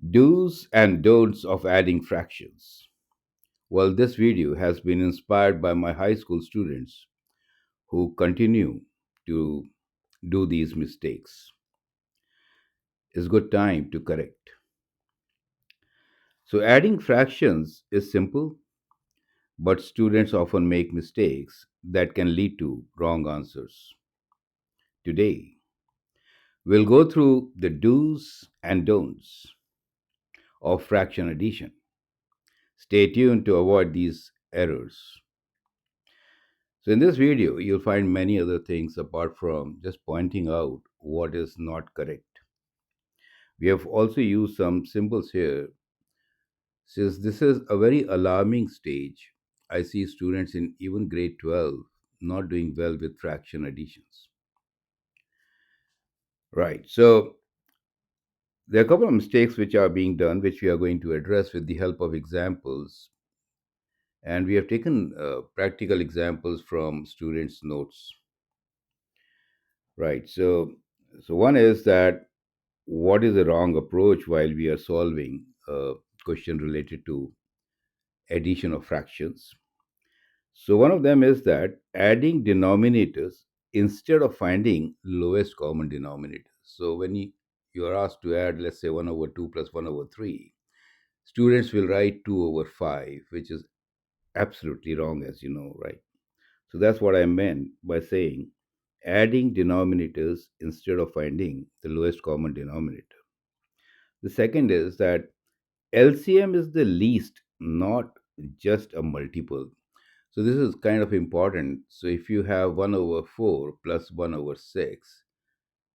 Do's and don'ts of adding fractions. Well, this video has been inspired by my high school students who continue to do these mistakes. It's good time to correct. So, adding fractions is simple, but students often make mistakes that can lead to wrong answers. Today, we'll go through the do's and don'ts of fraction addition. Stay tuned to avoid these errors. So, in this video, you'll find many other things apart from just pointing out what is not correct. We have also used some symbols here. Since this is a very alarming stage, I see students in even grade 12 not doing well with fraction additions. Right. So, there are a couple of mistakes which are being done, which we are going to address with the help of examples. And we have taken practical examples from students' notes. Right. So one is that what is the wrong approach while we are solving a question related to addition of fractions? So one of them is that adding denominators instead of finding lowest common denominator. So when you are asked to add, let's say 1 over 2 plus 1 over 3, students will write 2 over 5, which is absolutely wrong, as you know, right? So that's what I meant by saying adding denominators instead of finding the lowest common denominator. The second is that LCM is the least, not just a multiple. So this is kind of important. So if you have 1 over 4 plus 1 over 6,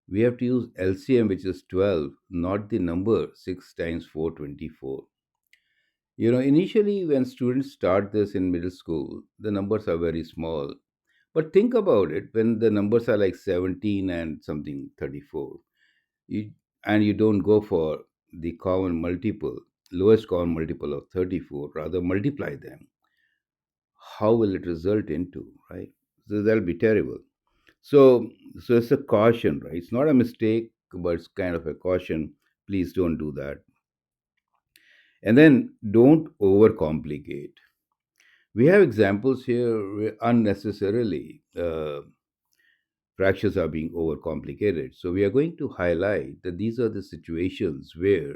we have to use LCM, which is 12, not the number 6 times 4, 24. Initially when students start this in middle school, the numbers are very small. But think about it when the numbers are like 17 and something 34, you, and you don't go for the common multiple, lowest common multiple of 34, rather multiply them. How will it result into, right? So that'll be terrible. So, so it's a caution, right? It's not a mistake, but it's kind of a caution. Please don't do that. And then don't overcomplicate. We have examples here where unnecessarily fractions are being overcomplicated. So we are going to highlight that these are the situations where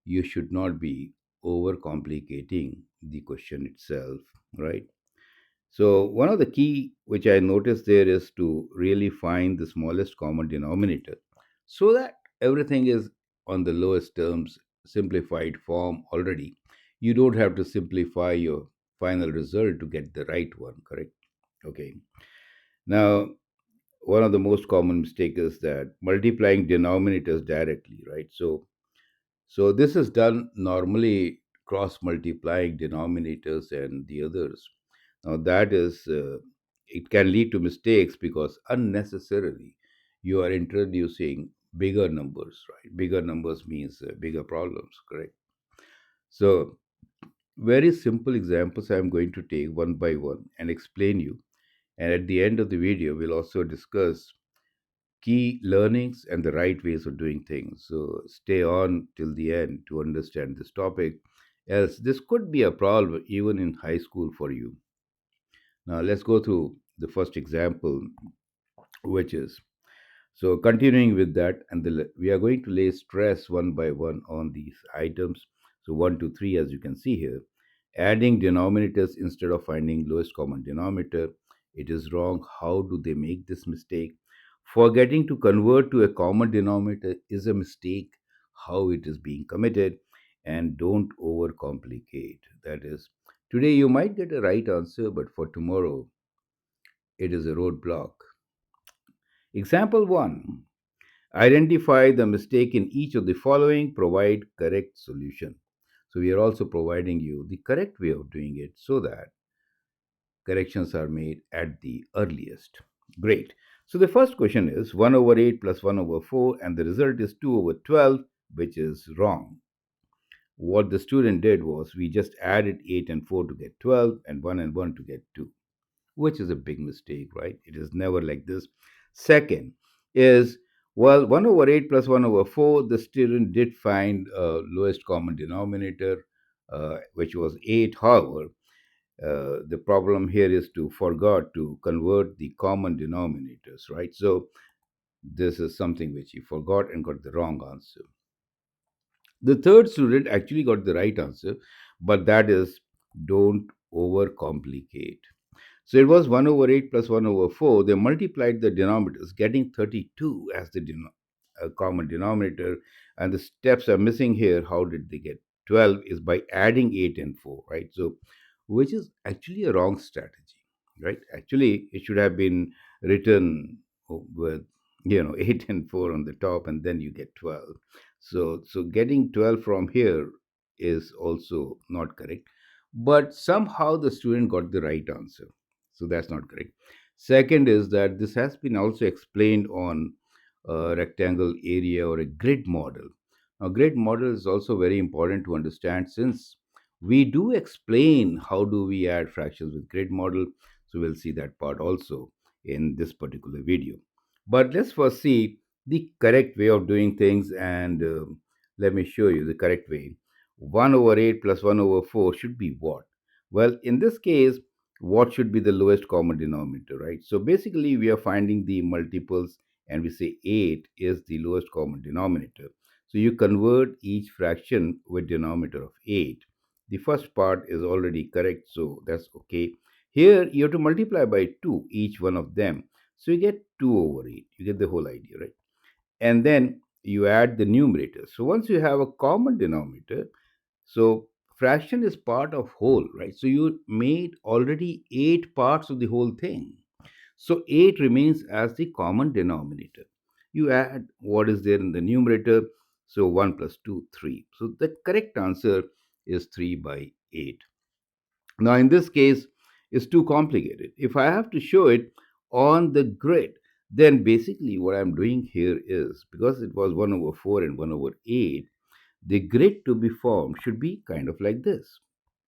you should not be overcomplicating the question itself, right? So one of the key which I noticed there is to really find the smallest common denominator so that everything is on the lowest terms simplified form already. You don't have to simplify your final result to get the right one, correct? Okay. Now, one of the most common mistake is that multiplying denominators directly, right? So this is done normally cross multiplying denominators and the others. Now that is it can lead to mistakes because unnecessarily you are introducing bigger numbers, right? Bigger numbers means bigger problems, correct? So very simple examples I'm going to take one by one and explain you. And at the end of the video, we'll also discuss key learnings and the right ways of doing things. So stay on till the end to understand this topic, else this could be a problem even in high school for you. Now let's go through the first example, which is so continuing with that, and we are going to lay stress one by one on these items. So 1 to 3, as you can see here, adding denominators instead of finding lowest common denominator. It is wrong. How do they make this mistake? Forgetting to convert to a common denominator is a mistake. How it is being committed, and don't overcomplicate. That is, today you might get a right answer, but for tomorrow it is a roadblock. Example 1. Identify the mistake in each of the following, provide correct solution. So we are also providing you the correct way of doing it so that corrections are made at the earliest. Great. So the first question is 1 over 8 plus 1 over 4, and the result is 2 over 12, which is wrong. What the student did was we just added 8 and 4 to get 12 and 1 to get 2, which is a big mistake, right? It is never like this. Second is, well, 1 over 8 plus 1 over 4, the student did find lowest common denominator, which was 8. However, the problem here is to forgot to convert the common denominators, right? So this is something which he forgot and got the wrong answer. The third student actually got the right answer, but that is, don't overcomplicate. So it was 1 over 8 plus 1 over 4. They multiplied the denominators, getting 32 as the common denominator. And the steps are missing here. How did they get 12? Is by adding 8 and 4, right? So, which is actually a wrong strategy, right? Actually, it should have been written with, 8 and 4 on the top, and then you get 12. So getting 12 from here is also not correct. But somehow the student got the right answer. So that's not correct. Second is that this has been also explained on a rectangle area or a grid model. Now, grid model is also very important to understand, since we do explain how do we add fractions with grid model. So we'll see that part also in this particular video. But let's first see the correct way of doing things, and let me show you the correct way. 1 over 8 plus 1 over 4 should be what? Well, in this case, what should be the lowest common denominator, right? So basically, we are finding the multiples, and we say 8 is the lowest common denominator. So you convert each fraction with denominator of 8. The first part is already correct, so that's okay. Here, you have to multiply by 2 each one of them. So you get 2 over 8. You get the whole idea, right? And then you add the numerator. So once you have a common denominator, so fraction is part of whole, right? So you made already 8 parts of the whole thing. So 8 remains as the common denominator. You add what is there in the numerator. So 1 plus 2, 3. So the correct answer is 3 by 8. Now, in this case, it's too complicated. If I have to show it on the grid, then basically what I'm doing here is, because it was 1 over 4 and 1 over 8, the grid to be formed should be kind of like this.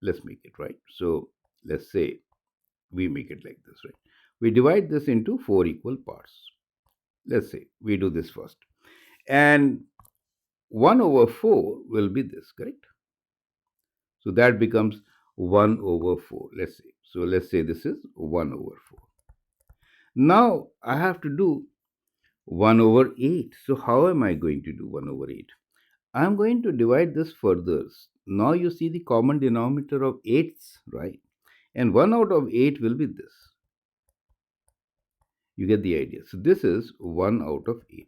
Let's make it right. So let's say we make it like this, right? We divide this into 4 equal parts. Let's say we do this first. And 1 over 4 will be this, correct? So that becomes 1 over 4. Let's say. So let's say this is 1 over 4. Now I have to do 1 over 8. So how am I going to do 1 over 8? I'm going to divide this further. Now you see the common denominator of 8s, right? And 1 out of 8 will be this. You get the idea. So this is 1 out of 8.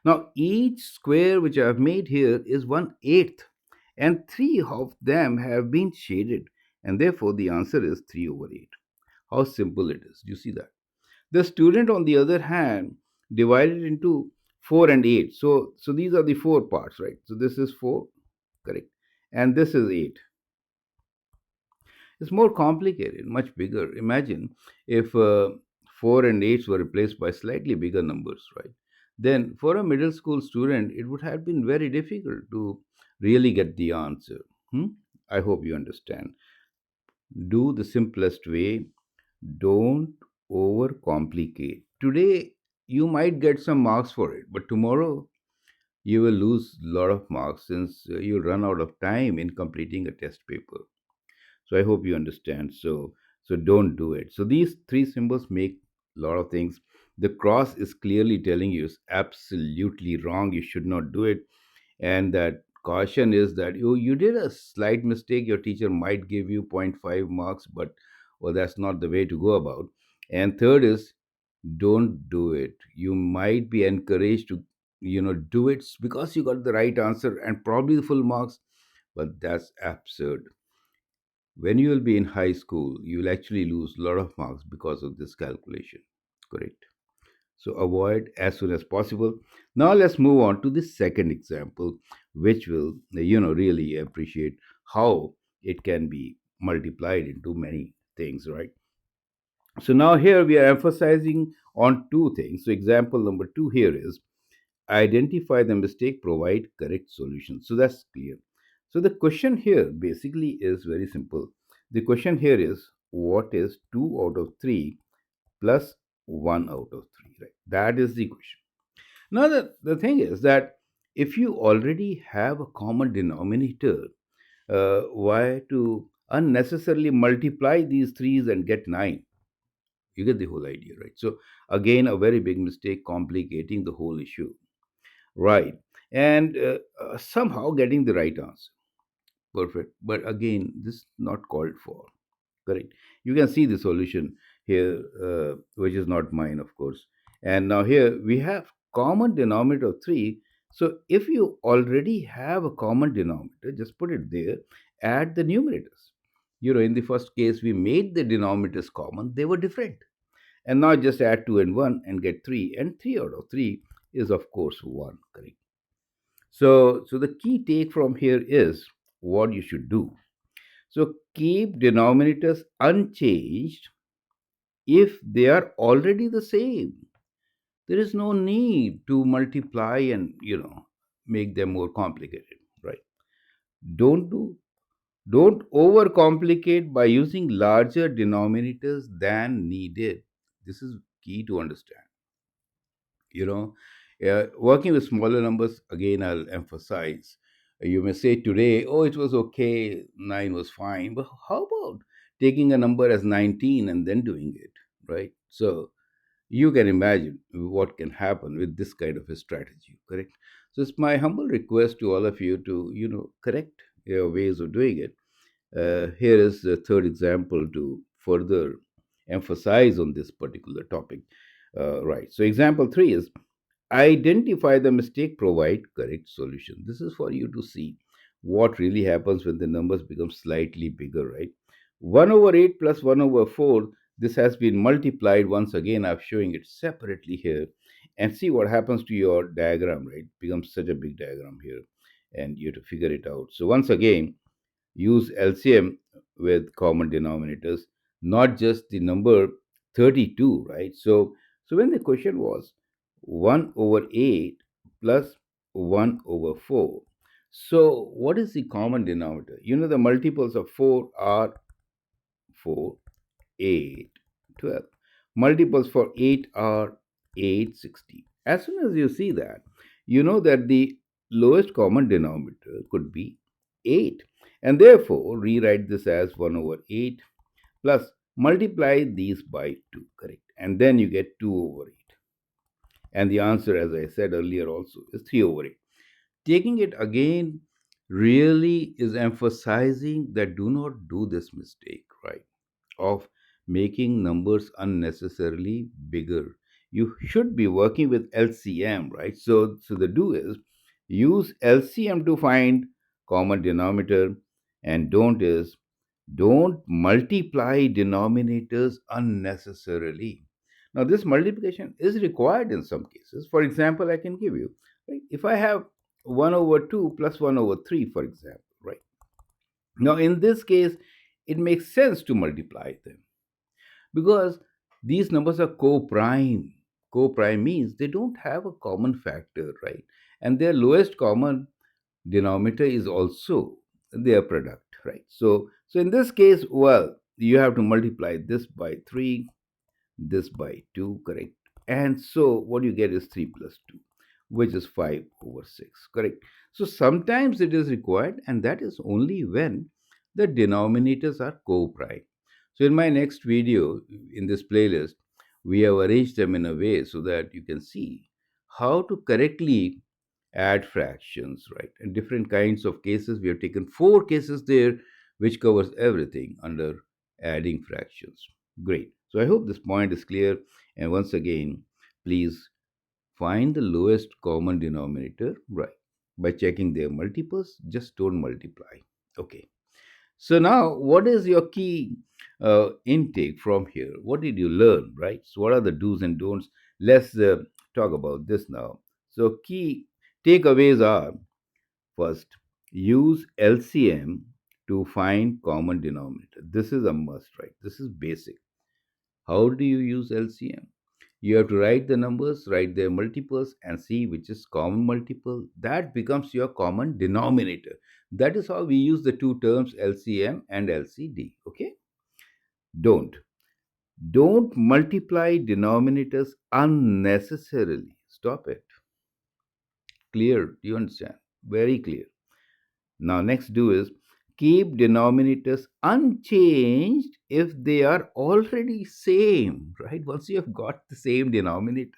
Now each square which I have made here is 1/8, and 3 of them have been shaded, and therefore the answer is 3 over 8. How simple it is. Do you see that? The student, on the other hand, divided into 4 and 8. So these are the 4 parts, right? So this is 4, correct. And this is 8. It's more complicated, much bigger. Imagine if 4 and 8 were replaced by slightly bigger numbers, right? Then for a middle school student, it would have been very difficult to really get the answer. Hmm? I hope you understand. Do the simplest way. Don't overcomplicate. Today, you might get some marks for it, but tomorrow you will lose a lot of marks, since you'll run out of time in completing a test paper. So I hope you understand. So don't do it. So these three symbols make a lot of things. The cross is clearly telling you it's absolutely wrong. You should not do it. And that caution is that you did a slight mistake. Your teacher might give you zero point 0.5 marks, but well, that's not the way to go about. And third is, don't do it. You might be encouraged to do it because you got the right answer and probably the full marks, but that's absurd. When you will be in high school, you will actually lose a lot of marks because of this calculation. Correct. So avoid as soon as possible. Now let's move on to the second example, which will really appreciate how it can be multiplied into many things, right? So now here we are emphasizing on two things. So example number 2 here is identify the mistake, provide correct solution. So that's clear. So the question here basically is very simple. The question here is what is 2 out of 3 plus 1 out of 3, right? That is the question. Now, the thing is that if you already have a common denominator, why to unnecessarily multiply these threes and get 9? You get the whole idea, right? So, again, a very big mistake complicating the whole issue, right? And somehow getting the right answer. Perfect. But again, this is not called for. Correct. You can see the solution here, which is not mine, of course. And now here we have common denominator of 3. So if you already have a common denominator, just put it there, add the numerators. In the first case, we made the denominators common, they were different. And now just add 2 and 1 and get 3. And 3 out of 3 is, of course, 1. Correct. So the key take from here is what you should do. So keep denominators unchanged if they are already the same. There is no need to multiply and make them more complicated, right? Don't do don't overcomplicate by using larger denominators than needed. This is key to understand. you know Working with smaller numbers, again, I'll emphasize, you may say today, oh, it was okay, 9 was fine, but how about taking a number as 19 and then doing it, right? So you can imagine what can happen with this kind of a strategy, correct? So it's my humble request to all of you to correct your ways of doing it. Here is the third example to further emphasize on this particular topic. Right. So, example 3 is identify the mistake, provide correct solution. This is for you to see what really happens when the numbers become slightly bigger, right? 1 over 8 plus 1 over 4, this has been multiplied. Once again, I'm showing it separately here. And see what happens to your diagram, right? It becomes such a big diagram here. And you have to figure it out. So, once again, use LCM with common denominators, not just the number 32, right? So when the question was 1 over 8 plus 1 over 4, so what is the common denominator? The multiples of 4 are 4, 8, 12. Multiples for 8 are 8, 60. As soon as you see that, you know that the lowest common denominator could be 8. And therefore, rewrite this as 1 over 8 plus multiply these by 2, correct? And then you get 2 over 8. And the answer, as I said earlier, also is 3 over 8. Taking it again really is emphasizing that do not do this mistake, right? Of making numbers unnecessarily bigger. You should be working with LCM, right? So the do is use LCM to find common denominator, and don't multiply denominators unnecessarily. Now, this multiplication is required in some cases. For example, I can give you, right? If I have 1 over 2 plus 1 over 3, for example, right? Now, in this case, it makes sense to multiply them because these numbers are co-prime. Co-prime means they don't have a common factor, right? And their lowest common denominator is also their product, right? So in this case, well, you have to multiply this by 3, this by 2, correct? And so what you get is 3 plus 2, which is 5 over 6, correct? So sometimes it is required, and that is only when the denominators are co-prime. So in my next video in this playlist, we have arranged them in a way so that you can see how to correctly add fractions, right? And different kinds of cases. We have taken 4 cases there, which covers everything under adding fractions. Great. So I hope this point is clear. And once again, please find the lowest common denominator, right? By checking their multiples, just don't multiply. Okay. So now, what is your key intake from here? What did you learn, right? So, what are the do's and don'ts? Let's talk about this now. So, key takeaways are: first, use LCM to find common denominator. This is a must, right? This is basic. How do you use LCM? You have to write the numbers, write their multiples, and see which is common multiple. That becomes your common denominator. That is how we use the two terms LCM and LCD. Okay? Don't. Don't multiply denominators unnecessarily. Stop it. Clear. Do you understand? Very clear. Now, next do is keep denominators unchanged if they are already same, right? Once you have got the same denominators,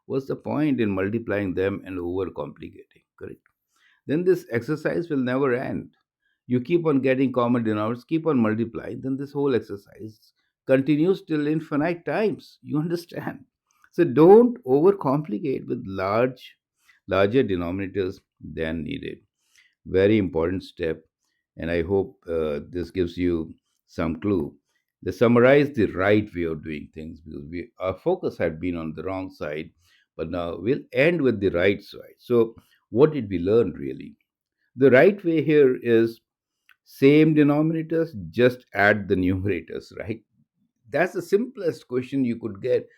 what's the point in multiplying them and overcomplicating? Correct. Then this exercise will never end. You keep on getting common denominators, keep on multiplying, then this whole exercise continues till infinite times. You understand? So don't overcomplicate with larger denominators than needed. Very important step, and I hope this gives you some clue. Let's summarize the right way of doing things because our focus had been on the wrong side, but now we'll end with the right side. So, what did we learn really? The right way here is same denominators, just add the numerators, right? That's the simplest question you could get.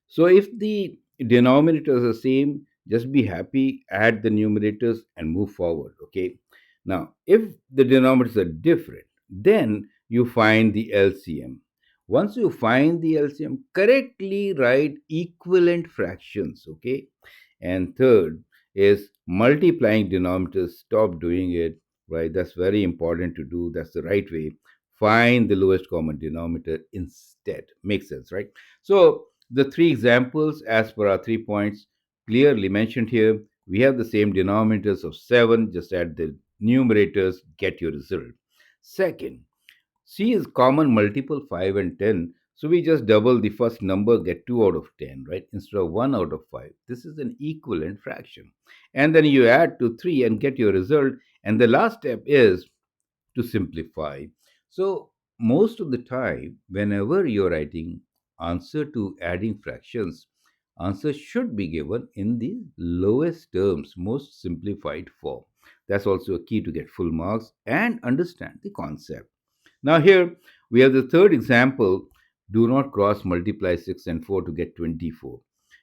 So if the denominators are same, just be happy, add the numerators and move forward. Okay. Now, if the denominators are different, then you find the LCM. Once you find the LCM, correctly write equivalent fractions. Okay. And third is multiplying denominators. Stop doing it. Right. That's very important to do. That's the right way. Find the lowest common denominator instead. Makes sense, right? So the three examples, as per our 3 points clearly mentioned here, we have the same denominators of 7, just add the numerators, get your result. Second, C is common multiple 5 and 10, so we just double the first number, get 2 out of 10, right? Instead of 1 out of 5. This is an equivalent fraction. And then you add to 3 and get your result. And the last step is to simplify. So, most of the time, whenever you're writing answer to adding fractions, answer should be given in the lowest terms, most simplified form. That's also a key to get full marks and understand the concept. Now, here we have the third example. Do not cross multiply 6 and 4 to get 24.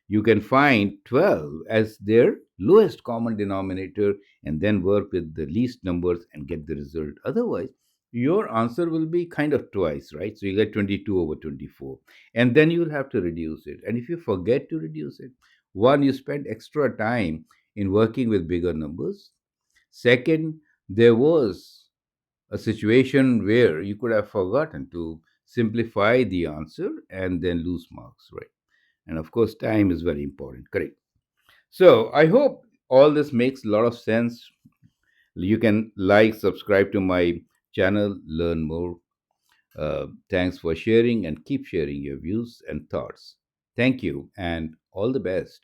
You can find 12 as their lowest common denominator and then work with the least numbers and get the result. Otherwise, your answer will be kind of twice, right? So you get 22 over 24. And then you will have to reduce it. And if you forget to reduce it, one, you spend extra time in working with bigger numbers. Second, there was a situation where you could have forgotten to simplify the answer and then lose marks, right? And of course, time is very important, correct? So I hope all this makes a lot of sense. You can like, subscribe to my channel, learn more. Thanks for sharing and keep sharing your views and thoughts. Thank you and all the best.